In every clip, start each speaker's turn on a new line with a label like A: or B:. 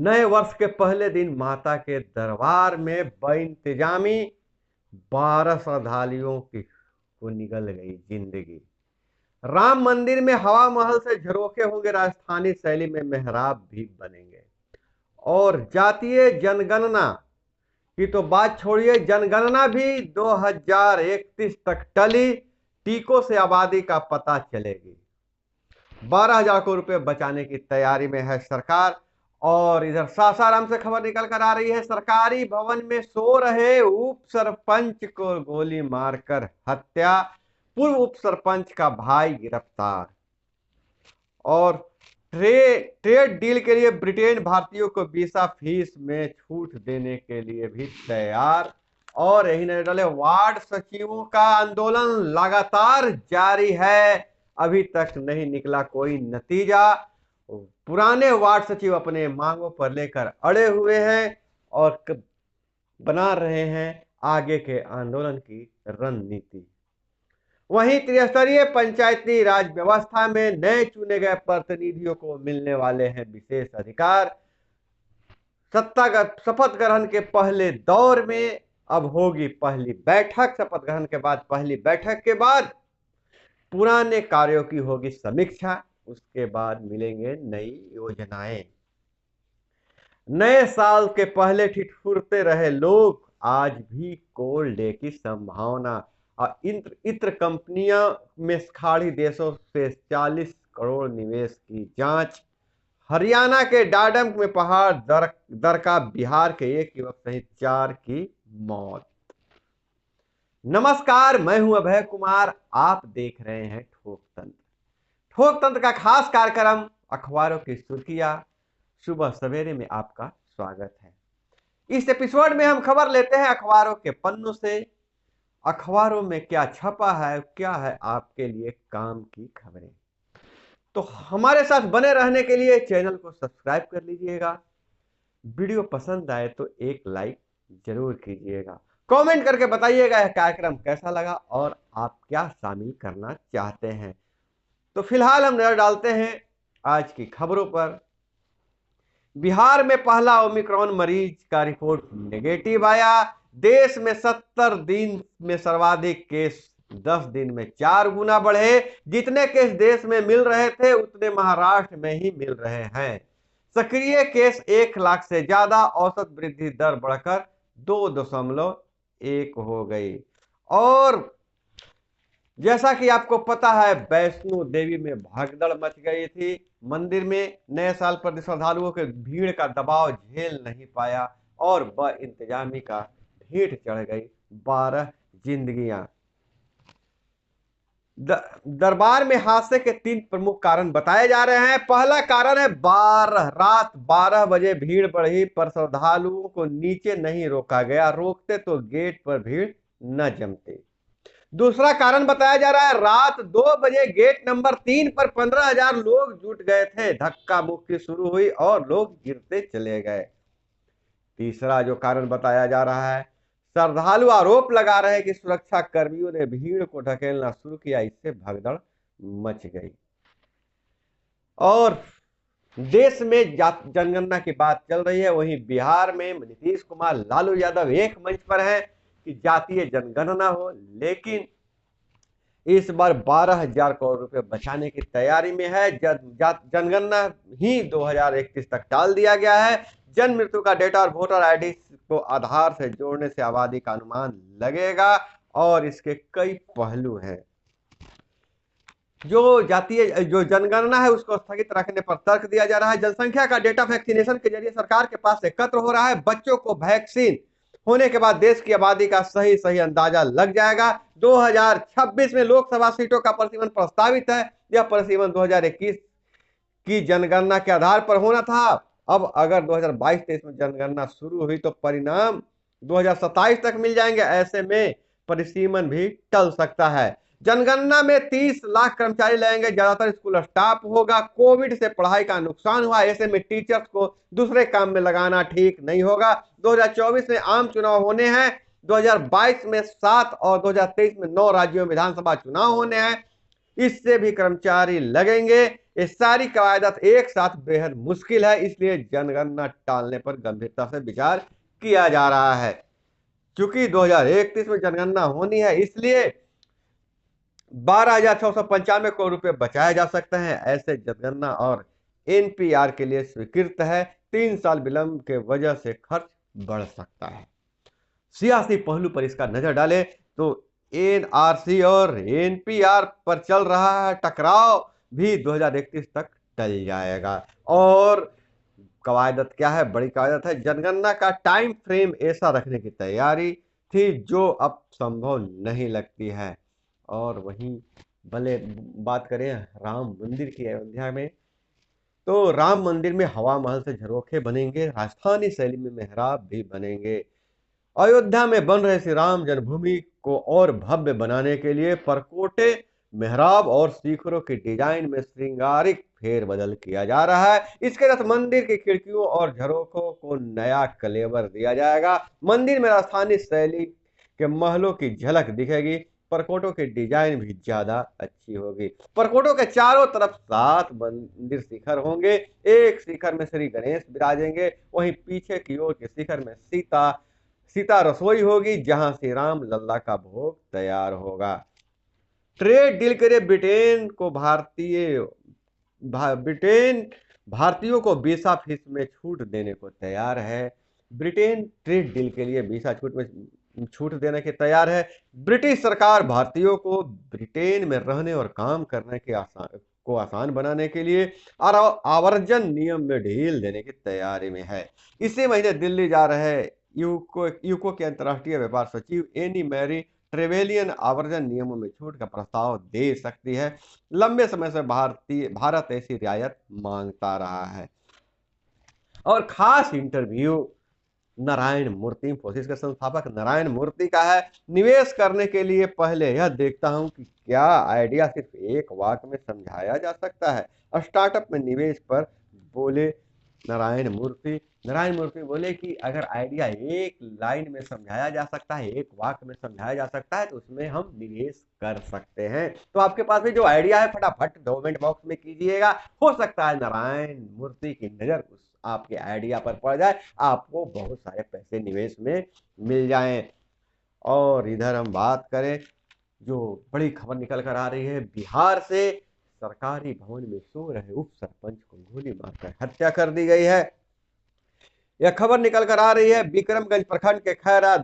A: नए वर्ष के पहले दिन माता के दरबार में बेइंतजामी 12 श्रद्धालुओं की को निकल गई जिंदगी। राम मंदिर में हवा महल से झरोखे होंगे, राजस्थानी शैली में मेहराब भी बनेंगे। और जातीय जनगणना की तो बात छोड़िए, जनगणना भी 2031 तक टली। टीकों से आबादी का पता चलेगी। 12,000 करोड़ रुपए बचाने की तैयारी में है सरकार। और इधर सासाराम से खबर निकल कर आ रही है, सरकारी भवन में सो रहे उप सरपंच को गोली मारकर हत्या, पूर्व उप सरपंच का भाई गिरफ्तार। और ट्रेड डील के लिए ब्रिटेन भारतीयों को वीसा फीस में छूट देने के लिए भी तैयार। और यही नहीं डले, वार्ड सचिवों का आंदोलन लगातार जारी है, अभी तक नहीं निकला कोई नतीजा। पुराने वार्ड सचिव अपने मांगों पर लेकर अड़े हुए हैं और बना रहे हैं आगे के आंदोलन की रणनीति। वहीं त्रिस्तरीय पंचायती राज व्यवस्था में नए चुने गए प्रतिनिधियों को मिलने वाले हैं विशेष अधिकार। शपथ ग्रहण के पहले दौर में अब होगी पहली बैठक। शपथ ग्रहण के बाद पहली बैठक के बाद पुराने कार्यों की होगी समीक्षा, उसके बाद मिलेंगे नई योजनाएं। नए साल के पहले ठिठुरते रहे लोग, आज भी कोल्ड डे की संभावना। और इत्र कंपनियां में खाड़ी देशों से 40 करोड़ निवेश की जांच। हरियाणा के डाडम में पहाड़ दरका, बिहार के एक युवक सहित 4 की मौत। नमस्कार, मैं हूं अभय कुमार, आप देख रहे हैं ठोक तंत्र। ठोक तंत्र का खास कार्यक्रम अखबारों की सुर्खियां, सुबह सवेरे में आपका स्वागत है। इस एपिसोड में हम खबर लेते हैं अखबारों के पन्नों से। अखबारों में क्या छपा है, क्या है आपके लिए काम की खबरें। तो हमारे साथ बने रहने के लिए चैनल को सब्सक्राइब कर लीजिएगा। वीडियो पसंद आए तो एक लाइक जरूर कीजिएगा। कमेंट करके बताइएगा यह कार्यक्रम कैसा लगा और आप क्या शामिल करना चाहते हैं। तो फिलहाल हम नजर डालते हैं आज की खबरों पर। बिहार में पहला ओमिक्रॉन मरीज का रिपोर्ट नेगेटिव आया। देश में 70 दिन में सर्वाधिक केस 10 दिन में 4 गुना बढ़े। जितने केस देश में मिल रहे थे उतने महाराष्ट्र में ही मिल रहे हैं। सक्रिय केस 1 लाख से ज्यादा, औसत वृद्धि दर बढ़कर 2.1 हो गई। और जैसा कि आपको पता है, वैष्णो देवी में भगदड़ मच गई थी। मंदिर में नए साल पर श्रद्धालुओं के भीड़ का दबाव झेल नहीं पाया और बेइंतजामी का ढेर चढ़ गई 12 जिंदगियां। दरबार में हादसे के 3 प्रमुख कारण बताए जा रहे हैं। पहला कारण है रात 12 बजे भीड़ बढ़ी पर श्रद्धालुओं को नीचे नहीं रोका गया, रोकते तो गेट पर भीड़ न जमती। दूसरा कारण बताया जा रहा है, रात 2 बजे गेट नंबर 3 पर 15,000 लोग जुट गए थे, धक्का मुक्की शुरू हुई और लोग गिरते चले गए। तीसरा जो कारण बताया जा रहा है, श्रद्धालु आरोप लगा रहे हैं कि सुरक्षा कर्मियों ने भीड़ को ढकेलना शुरू किया, इससे भगदड़ मच गई। और देश में जनगणना की बात चल रही है, वहीं बिहार में नीतीश कुमार लालू यादव एक मंच पर हैं कि जातीय जनगणना हो, लेकिन इस बार 12,000 करोड़ रुपए बचाने की तैयारी में है। जनगणना ही 2031 तक टाल दिया गया है। जन्म मृत्यु का डेटा और वोटर आईडी को आधार से जोड़ने से आबादी का अनुमान लगेगा और इसके कई पहलू हैं। जो जनगणना है उसको स्थगित रखने पर तर्क दिया जा रहा है। जनसंख्या का डेटा वैक्सीनेशन के जरिए सरकार के पास एकत्र हो रहा है। बच्चों को वैक्सीन होने के बाद देश की आबादी का सही अंदाजा लग जाएगा। 2026 में लोकसभा सीटों का परिसीमन प्रस्तावित है। यह परिसीमन 2021 की जनगणना के आधार पर होना था। अब अगर 2022-23 में जनगणना शुरू हुई तो परिणाम 2027 तक मिल जाएंगे। ऐसे में परिसीमन भी टल सकता है। जनगणना में 30 लाख कर्मचारी लगेंगे, ज्यादातर स्कूल स्टाफ होगा। कोविड से पढ़ाई का नुकसान हुआ, ऐसे में टीचर्स को दूसरे काम में लगाना ठीक नहीं होगा। 2024 में आम चुनाव होने हैं, 2022 में 7 और 2023 में 9 राज्यों में विधानसभा चुनाव होने हैं। इससे भी कर्मचारी लगेंगे। ये सारी कवायद एक साथ बेहद मुश्किल है, इसलिए जनगणना टालने पर गंभीरता से विचार किया जा रहा है। क्योंकि 2031 में जनगणना होनी है, इसलिए 12,695 करोड़ रुपए बचाए जा सकते हैं। ऐसे जनगणना और एनपीआर के लिए स्वीकृत है। 3 साल विलंब के वजह से खर्च बढ़ सकता है। सियासी पहलू पर इसका नजर डालें तो एनआरसी और एनपीआर पर चल रहा है टकराव भी 2031 तक टल जाएगा। और कवायदत क्या है? बड़ी कवायदत है, जनगणना का टाइम फ्रेम ऐसा रखने की तैयारी थी जो अब संभव नहीं लगती है। और वहीं भले बात करें राम मंदिर की अयोध्या में, तो राम मंदिर में हवा महल से झरोखे बनेंगे, राजस्थानी शैली में मेहराब भी बनेंगे। अयोध्या में बन रहे श्री राम जन्मभूमि को और भव्य बनाने के लिए परकोटे, मेहराब और शिखरों की डिजाइन में श्रृंगारिक फेरबदल किया जा रहा है। इसके तहत मंदिर की खिड़कियों और झरोखों को नया कलेवर दिया जाएगा। मंदिर में राजस्थानी शैली के महलों की झलक दिखेगी। परकोटों की डिजाइन भी ज्यादा अच्छी होगी। परकोटों के चारों तरफ 7 मंदिर शिखर होंगे। एक शिखर में श्री गणेश विराजेंगे, वहीं पीछे की ओर के शिखर में सीता रसोई होगी, जहां श्री राम लल्ला का भोग तैयार होगा। ट्रेड डील के लिए ब्रिटेन भारतीयों को वीसा फीस में छूट देने को तैयार है। ब्रिटेन ट्रेड डील के लिए वीसा छूट देने के तैयार है। ब्रिटिश सरकार भारतीयों को ब्रिटेन में रहने और काम करने के आसान बनाने के लिए आवर्जन नियम में ढील देने की तैयारी में है। इसी महीने दिल्ली जा रहे यूको के अंतर्राष्ट्रीय व्यापार सचिव एनी मैरी ट्रेवेलियन आवर्जन नियमों में छूट का प्रस्ताव दे सकती है। लंबे समय से भारत ऐसी रियायत मांगता रहा है। और खास इंटरव्यू नारायण मूर्ति, इंफोसिस के संस्थापक नारायण मूर्ति का है। निवेश करने के लिए पहले यह देखता हूं कि क्या आइडिया सिर्फ एक वाक्य में समझाया जा सकता है। स्टार्टअप में निवेश पर बोले नारायण मूर्ति बोले कि अगर आइडिया एक लाइन में समझाया जा सकता है, एक वाक्य में समझाया जा सकता है, तो उसमें हम निवेश कर सकते हैं। तो आपके पास भी जो आइडिया है फटाफट कमेंट बॉक्स में कीजिएगा। हो सकता है नारायण मूर्ति की नजर उस आपके आइडिया पर पड़ जाए, आपको बहुत सारे पैसे निवेश में मिल जाएं। और इधर हम बात करें, जो बड़ी खबर निकल कर आ रही है बिहार से, सरकारी भवन में सो रहे उप सरपंच को गोली मारकर हत्या कर दी गई है। यह खबर निकल कर आ रही है विक्रमगंज प्रखंड के खैरा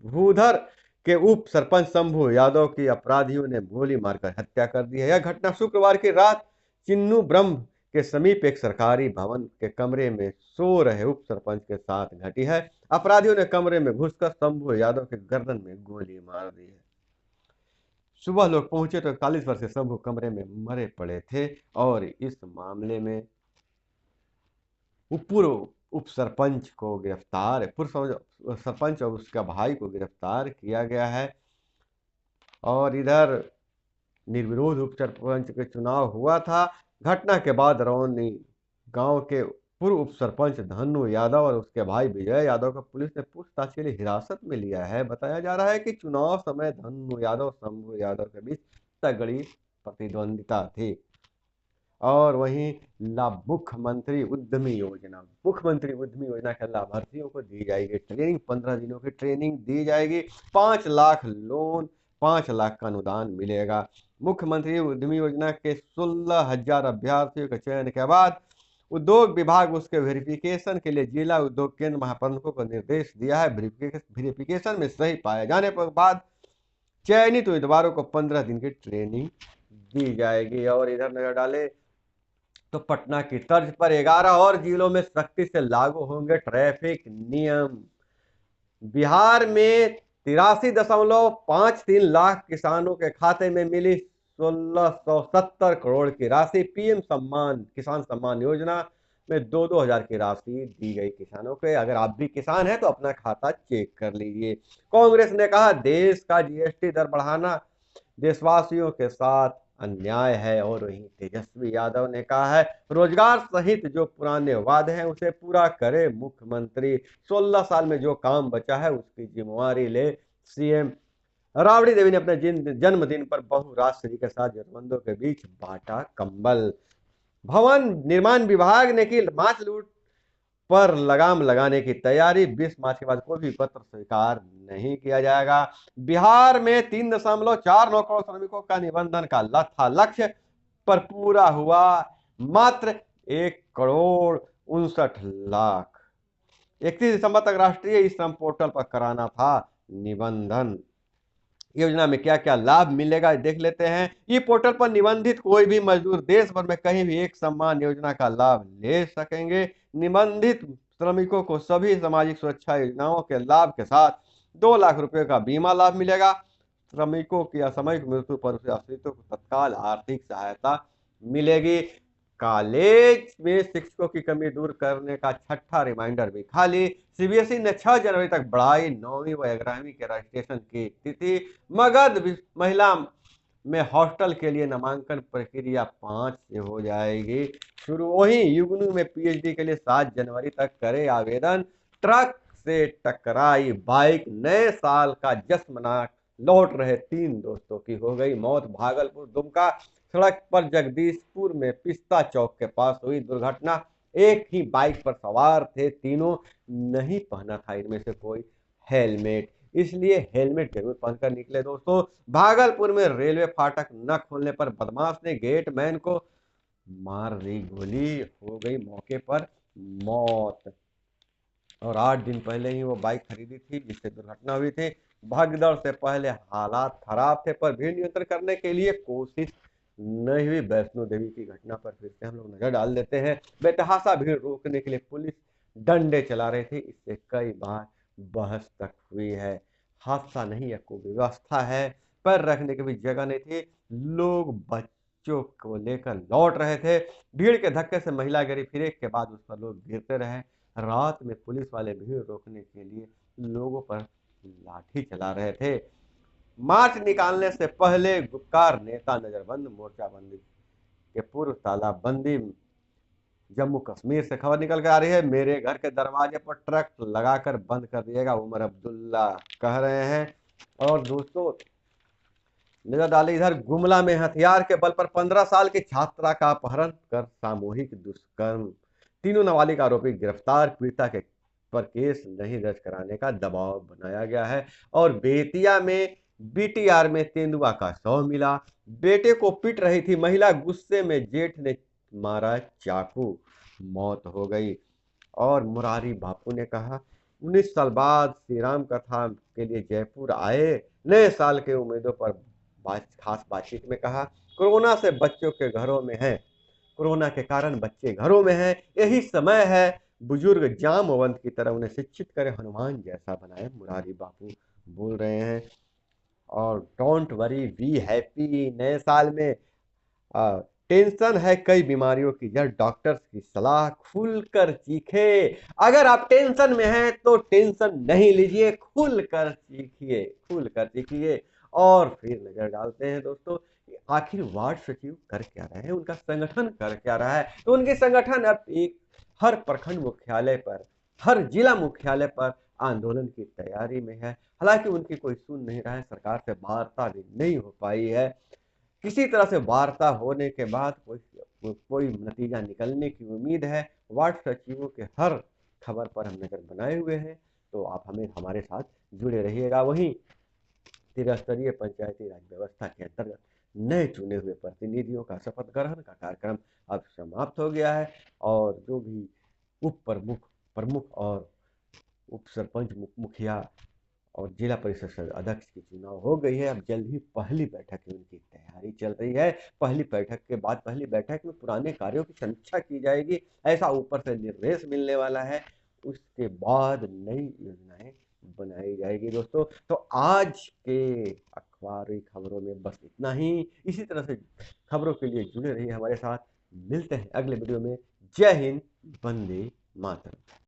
A: भूधर के उप सरपंच शंभू यादव की अपराधियों ने गोली मारकर हत्या कर दी है। यह घटना शुक्रवार की रात चिन्नू ब्रह्म के समीप एक सरकारी भवन के कमरे में सो रहे उप सरपंच के साथ घटी है। अपराधियों ने कमरे में घुसकर शंभू यादव के गर्दन में गोली मार दी है। सुबह लोग पहुंचे तो 41 वर्षीय शंभू कमरे में मरे पड़े थे। और इस मामले में पूर्व उप सरपंच को गिरफ्तार, पूर्व सरपंच और उसका भाई को गिरफ्तार किया गया है। और इधर निर्विरोध उप सरपंच के चुनाव हुआ था। घटना के बाद रौनी गांव के पूर्व उप सरपंच धन्नू यादव और उसके भाई विजय यादव को पुलिस ने पूछताछ के लिए हिरासत में लिया है। बताया जा रहा है कि चुनाव समय धन्नू यादव शंभू यादव के बीच तगड़ी प्रतिद्वंदिता थी। और वहीं मुख्यमंत्री उद्यमी योजना के लाभार्थियों को दी जाएगी ट्रेनिंग, 15 दिनों की ट्रेनिंग दी जाएगी। 5 लाख लोन, 5 लाख का अनुदान मिलेगा। मुख्यमंत्री उद्यमी योजना के 16,000 अभ्यर्थियों के चयन के बाद उद्योग विभाग उसके वेरिफिकेशन के लिए जिला उद्योग केंद्र महाप्रबंधकों को निर्देश दिया है। वेरिफिकेशन में सही पाए जाने पर बाद चयनित उम्मीदवारों को 15 दिन की ट्रेनिंग दी जाएगी। और इधर नजर डाले तो पटना की तर्ज पर 11 और जिलों में सख्ती से लागू होंगे ट्रैफिक नियम। बिहार में 83.53 लाख किसानों के खाते में मिली 1670 करोड़ की राशि। पीएम सम्मान किसान सम्मान योजना में 2-2 हजार की राशि दी गई किसानों के। अगर आप भी किसान हैं तो अपना खाता चेक कर लीजिए। कांग्रेस ने कहा देश का जीएसटी दर बढ़ाना देशवासियों के साथ अन्याय है। और वहीं तेजस्वी यादव ने कहा है रोजगार सहित जो पुराने वादे हैं उसे पूरा करे मुख्यमंत्री। 16 साल में जो काम बचा है उसकी जिम्मेवारी ले सीएम। राबड़ी देवी ने अपने जन्मदिन पर बहुराष्ट्रीय के साथ जरूरतमंदों के बीच बांटा कंबल। भवन निर्माण विभाग ने की माछ लूट पर लगाम लगाने की तैयारी। 20 मार्च के बाद कोई भी पत्र स्वीकार नहीं किया जाएगा। बिहार में 3.49 करोड़ श्रमिकों का निबंधन का था लक्ष्य, पर पूरा हुआ मात्र 1,59,00,000। 31 दिसंबर तक राष्ट्रीय ई श्रम पोर्टल पर कराना था निबंधन। योजना में क्या क्या लाभ मिलेगा देख लेते हैं। ये पोर्टल पर निबंधित कोई भी मजदूर देश भर में कहीं भी एक समान योजना का लाभ ले सकेंगे। निबंधित श्रमिकों को सभी सामाजिक सुरक्षा योजनाओं के लाभ के साथ 2 लाख रुपए का बीमा लाभ मिलेगा। श्रमिकों की असामयिक मृत्यु पर उसे आश्रितों को तत्काल आर्थिक सहायता मिलेगी। कॉलेज में शिक्षकों की कमी दूर करने का छठा रिमाइंडर भी खाली। सीबीएसई ने 6 जनवरी तक बढ़ाई 9वीं व 11वीं के रजिस्ट्रेशन की तिथि। मगध महिला में हॉस्टल के लिए नामांकन प्रक्रिया 5 से हो जाएगी शुरू। वहीं युगनू में पीएचडी के लिए 7 जनवरी तक करे आवेदन। ट्रक से टकराई बाइक, नए साल का जश्न मना लौट रहे 3 दोस्तों की हो गई मौत। भागलपुर दुमका सड़क पर जगदीशपुर में पिस्ता चौक के पास हुई दुर्घटना। एक ही बाइक पर सवार थे तीनों, नहीं पहना था इनमें से कोई हेलमेट, इसलिए हेलमेट जरूर पहनकर निकले दोस्तों। भागलपुर में रेलवे फाटक न खोलने पर बदमाश ने गेटमैन को मार दी गोली, हो गई मौके पर मौत। और 8 दिन पहले ही वो बाइक खरीदी थी जिससे दुर्घटना हुई थी। भगदड़ से पहले हालात खराब थे, पर भीड़ नियंत्रण करने के लिए कोशिश नहीं हुई। वैष्णो देवी की घटना पर फिर से हम लोग नजर डाल देते हैं। बेतहाशा भीड़ रोकने के लिए पुलिस डंडे चला रही थी, इससे कई बार बहस तक हुई है। हादसा नहीं है, कुव्यवस्था है, पैर रखने की भी जगह नहीं थी। लोग बच्चों को लेकर लौट रहे थे, भीड़ के धक्के से महिला गिरी, फिर एक के बाद उस पर लोग गिरते रहे। रात में पुलिस वाले भीड़ रोकने के लिए लोगों पर लाठी चला रहे थे। मार्च निकालने से पहले गुपकार नेता नजरबंद, मोर्चाबंदी के पूर्व तालाबंदी। जम्मू कश्मीर से खबर निकल कर आ रही है, मेरे घर के दरवाजे पर ट्रक लगाकर बंद कर दिएगा, उमर अब्दुल्ला कह रहे हैं। और दोस्तों नजर डाले इधर, गुमला में हथियार के बल पर 15 साल की छात्रा का अपहरण कर सामूहिक दुष्कर्म। तीनों नाबालिग आरोपी गिरफ्तार, पीड़िता के पर केस नहीं दर्ज कराने का दबाव बनाया गया है। और बेतिया में बीटीआर में तेंदुआ का शव मिला, बेटे को पीट रही थी महिला, गुस्से में जेठ ने मारा चाकू, मौत हो गई। और मुरारी बापू ने कहा 19 साल बाद श्री राम कथा के लिए जयपुर आए, नए साल के उम्मीदों पर खास बातचीत में कहा कोरोना से बच्चों के घरों में है, कोरोना के कारण बच्चे घरों में हैं, यही समय है बुजुर्ग जामवंत की तरह उन्हें शिक्षित करें, हनुमान जैसा बनाए, मुरारी बापू बोल रहे हैं। और डोंट वरी बी हैप्पी, नए साल में टेंशन है कई बीमारियों की जड़, डॉक्टर्स की सलाह खुलकर चीखे। अगर आप टेंशन में हैं तो टेंशन नहीं लीजिए, खुलकर चीखिए, खुलकर चीखिए। और फिर नजर डालते हैं दोस्तों, आखिर वार्ड सचिव कर क्या रहे हैं, उनका संगठन कर क्या रहा है। तो उनके संगठन अब एक हर प्रखंड मुख्यालय पर, हर जिला मुख्यालय पर आंदोलन की तैयारी में है। हालांकि उनकी कोई सुन नहीं रहा है, सरकार से वार्ता भी नहीं हो पाई है। किसी तरह से वार्ता होने के बाद कोई नतीजा निकलने की उम्मीद है। वार्ड सचिवों के हर खबर पर हम नजर बनाए हुए हैं, तो आप हमें हमारे साथ जुड़े रहिएगा। वहीं त्रिस्तरीय पंचायती राज व्यवस्था के अंतर्गत नए चुने हुए प्रतिनिधियों का शपथ ग्रहण का कार्यक्रम अब समाप्त हो गया है। और जो भी उप प्रमुख प्रमुख और उप सरपंच, मुखिया और जिला परिषद अध्यक्ष की चुनाव हो गई है। अब जल्द ही पहली बैठक की उनकी तैयारी चल रही है। पहली बैठक के बाद, पहली बैठक में पुराने कार्यों की समीक्षा की जाएगी, ऐसा ऊपर से निर्देश मिलने वाला है। उसके बाद नई योजनाएं बनाई जाएगी दोस्तों। तो आज के अखबारी खबरों में बस इतना ही। इसी तरह से खबरों के लिए जुड़े रहिए हमारे साथ। मिलते हैं अगले वीडियो में। जय हिंद, वंदे मातरम।